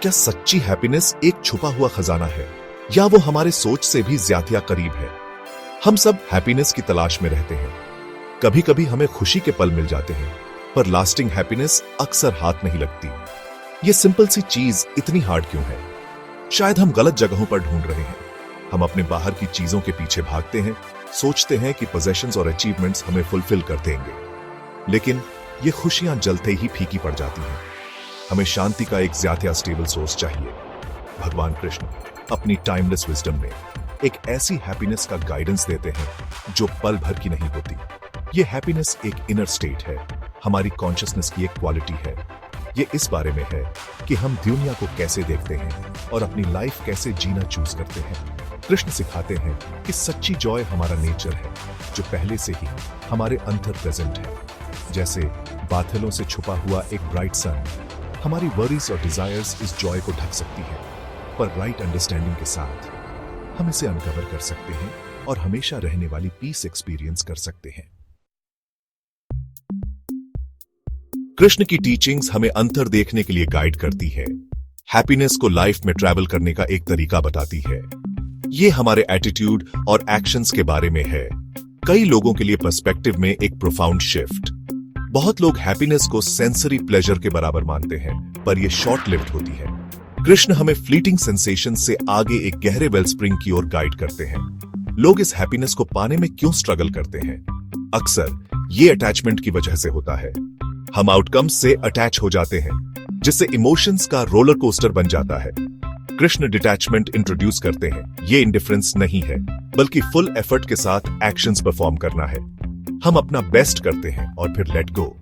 क्या सच्ची हैप्पीनेस एक छुपा हुआ खजाना है या वो हमारे सोच से भी ज्यादा करीब है? हम सब हैप्पीनेस की तलाश में रहते हैं। कभी कभी हमें खुशी के पल मिल जाते हैं, पर लास्टिंग हैप्पीनेस अक्सर हाथ नहीं लगती। ये सिंपल सी चीज इतनी हार्ड क्यों है? शायद हम गलत जगहों पर ढूंढ रहे हैं। हम अपने बाहर की चीजों के पीछे भागते हैं, सोचते हैं कि पोजेशंस और अचीवमेंट्स हमें फुलफिल कर देंगे, लेकिन ये खुशियां जलते ही फीकी पड़ जाती हैं। हमें शांति का एक ज्यादा स्टेबल सोर्स चाहिए। भगवान कृष्ण अपनी टाइमलेस विजडम में एक ऐसी हैप्पीनेस का गाइडेंस देते हैं जो पल भर की नहीं होती। ये हैप्पीनेस एक इनर स्टेट है, हमारी कॉन्शियसनेस की एक क्वालिटी है। ये इस बारे में है कि हम दुनिया को कैसे देखते हैं और अपनी लाइफ कैसे जीना चूज करते हैं। कृष्ण सिखाते हैं कि सच्ची जॉय हमारा नेचर है, जो पहले से ही हमारे अंदर प्रेजेंट है। जैसे बादलों से छुपा हुआ एक ब्राइट सन, हमारी वरीज और डिजायर्स इस जॉय को ढक सकती है, पर राइट अंडरस्टैंडिंग के साथ हम इसे अनकवर कर सकते हैं और हमेशा रहने वाली पीस एक्सपीरियंस कर सकते हैं। कृष्ण की टीचिंग्स हमें अंतर देखने के लिए गाइड करती है, हैप्पीनेस को लाइफ में ट्रैवल करने का एक तरीका बताती है। ये हमारे एटीट्यूड और एक्शंस के बारे में है। कई लोगों के लिए पर्सपेक्टिव में एक प्रोफाउंड शिफ्ट। बहुत लोग हैप्पीनेस को सेंसरी प्लेजर के बराबर मानते हैं, पर यह शॉर्ट लिव्ड होती है। कृष्ण हमें फ्लीटिंग सेंसेशन से आगे एक गहरे वेलस्प्रिंग की ओर गाइड करते हैं। लोग इस हैप्पीनेस को पाने में क्यों स्ट्रगल करते हैं? अक्सर ये अटैचमेंट की वजह से होता है। हम आउटकम्स से अटैच हो जाते हैं, जिससे इमोशंस का रोलर कोस्टर बन जाता है। कृष्ण डिटैचमेंट इंट्रोड्यूस करते हैं। ये इंडिफरेंस नहीं है, बल्कि फुल एफर्ट के साथ एक्शंस परफॉर्म करना है। हम अपना बेस्ट करते हैं और फिर लेट गो,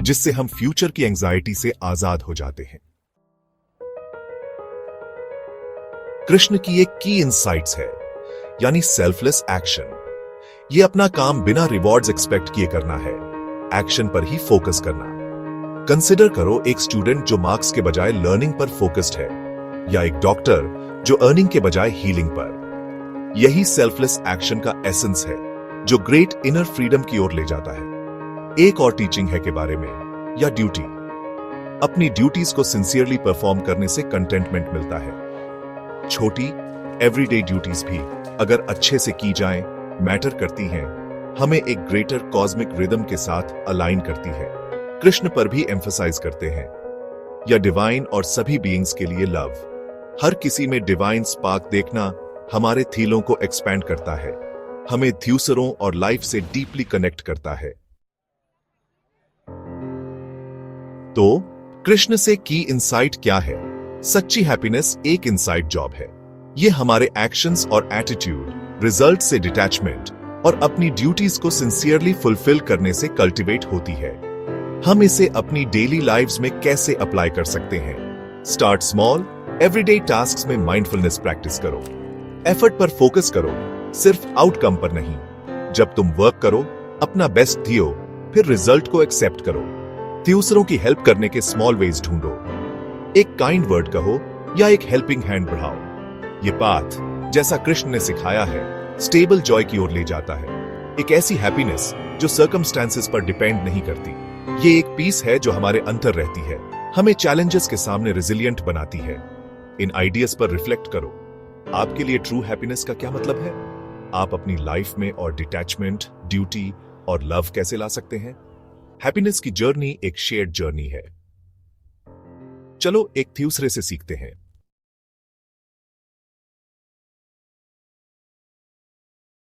जिससे हम फ्यूचर की एंजाइटी से आजाद हो जाते हैं। कृष्ण की एक की इनसाइट्स है, यानी सेल्फलेस एक्शन। ये अपना काम बिना रिवॉर्ड्स एक्सपेक्ट किए करना है, एक्शन पर ही फोकस करना। कंसिडर करो एक स्टूडेंट जो मार्क्स के बजाय लर्निंग पर फोकस्ड है, या एक डॉक्टर जो अर्निंग के बजाय हीलिंग पर। यही सेल्फलेस एक्शन का एसेंस है, जो ग्रेट इनर फ्रीडम की ओर ले जाता है। एक और टीचिंग है के बारे में, या ड्यूटी। अपनी ड्यूटीज को सिंसियरली परफॉर्म करने से कंटेंटमेंट मिलता है। छोटी एवरीडे ड्यूटीज भी अगर अच्छे से की जाएं, मैटर करती हैं, हमें एक ग्रेटर कॉस्मिक रिदम के साथ अलाइन करती है। कृष्ण पर भी एम्फसाइज करते हैं, या डिवाइन और सभी बीइंग्स के लिए लव। हर किसी में डिवाइन स्पार्क देखना हमारे थीलों को एक्सपैंड करता है, हमें ध्यूसरों और लाइफ से डीपली कनेक्ट करता है। तो कृष्ण से की इनसाइट क्या है? सच्ची हैप्पीनेस एक इनसाइड जॉब है। यह हमारे एक्शंस और एटीट्यूड, रिजल्ट से डिटैचमेंट और अपनी ड्यूटीज को सिंसियरली फुलफिल करने से कल्टीवेट होती है। हम इसे अपनी डेली लाइव्स में कैसे अप्लाई कर सकते हैं? स्टार्ट स्मॉल, एवरीडे टास्क्स में माइंडफुलनेस प्रैक्टिस करो। एफर्ट पर फोकस करो, सिर्फ आउटकम पर नहीं। जब तुम वर्क करो, अपना बेस्ट दियो, फिर रिजल्ट को एक्सेप्ट करो। दूसरों की हेल्प करने के स्मॉल वेज ढूंढो। एक काइंड वर्ड कहो या एक हेल्पिंग हैंड बढ़ाओ। ये पाथ, जैसा कृष्ण ने सिखाया है, स्टेबल जॉय की ओर ले जाता है। एक ऐसी हैप्पीनेस जो सर्कमस्टेंसेस पर डिपेंड नहीं करती। ये एक पीस है जो हमारे अंदर रहती है, हमें चैलेंजेस के सामने रिजिलियंट बनाती है। इन आइडियाज पर रिफ्लेक्ट करो। आपके लिए ट्रू हैप्पीनेस का क्या मतलब है? आप अपनी लाइफ में और डिटैचमेंट, ड्यूटी और लव कैसे ला सकते हैं? हैप्पीनेस की जर्नी एक शेयर्ड जर्नी है। चलो एक दूसरे से सीखते हैं।